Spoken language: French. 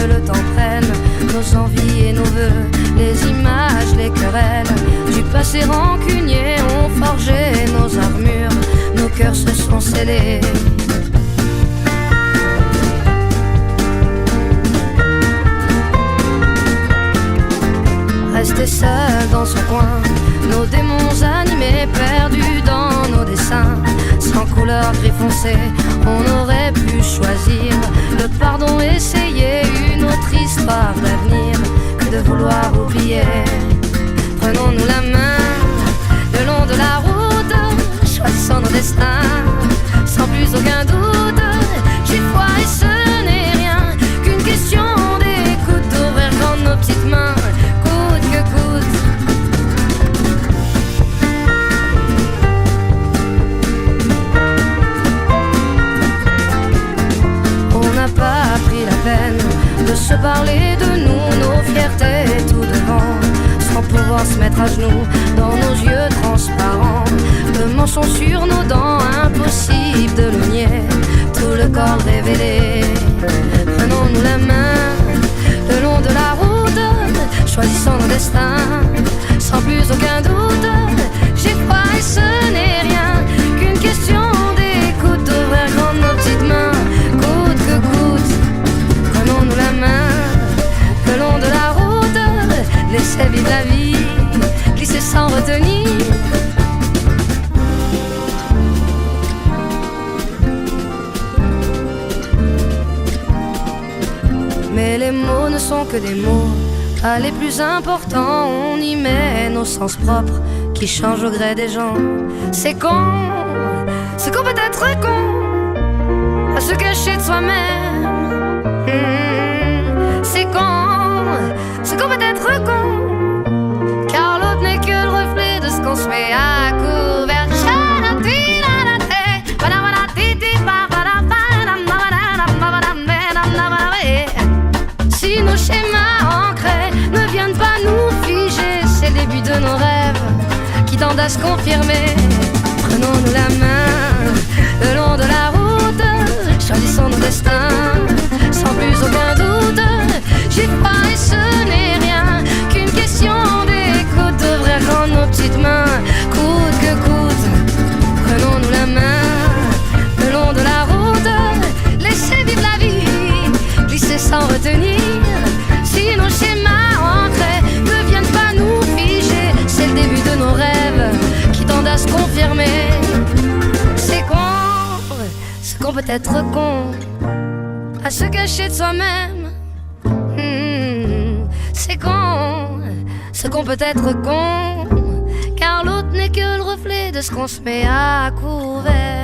le temps prenne nos envies et nos vœux, les images, les querelles du passé rancunier ont forgé nos armures, nos cœurs se sont scellés. Resté seul dans son coin, nos démons animés, perdus dans nos dessins, sans couleur gris foncé, on aurait pu choisir le pardon, essayer une autre histoire d'avenir que de vouloir oublier. Prenons-nous la main le long de la route, choisissons nos destins, sans plus aucun doute. J'y crois et ce n'est rien qu'une question d'écoute, d'ouvrir grand nos petites mains, coûte que coûte. On n'a pas pris la peine de se parler de nous, nos fiertés tout devant, sans pouvoir se mettre à genoux dans nos yeux transparents. Le menton sur nos dents, impossible de le nier, tout le corps révélé. Prenons-nous la main le long de la route, choisissons nos destins, sans plus aucun doute. J'y crois et ce n'est rien qu'une question d'écoute, d'ouvrir grand nos petites mains, coûte que coûte. Prenons-nous la main le long de la route, laissez vivre la vie, glisser sans retenir. Mais les mots ne sont que des mots, pas les plus importants. On y met nos sens propres qui changent au gré des gens. C'est con, c'est qu'on peut être con à se cacher de soi-même. C'est qu'on peut être con, car l'autre n'est que le reflet de ce qu'on se met à couvert. Si nos schémas ancrés ne viennent pas nous figer, c'est le début de nos rêves qui tendent à se confirmer. Prenons-nous la main le long de la route, choisissons nos destins, sans plus aucun doute. J'y crois et ce n'est rien qu'une question d'écoute, d'ouvrir grand nos petites mains, coûte que coûte. Prenons-nous la main le long de la route, laissez vivre la vie, glisser sans retenir. Si nos schémas ancrés ne viennent pas nous figer, c'est le début de nos rêves qui tendent à se confirmer. C'est qu'on peut être con à se cacher de soi-même. C'est qu'on peut être con, car l'autre n'est que le reflet de ce qu'on se met à couvert.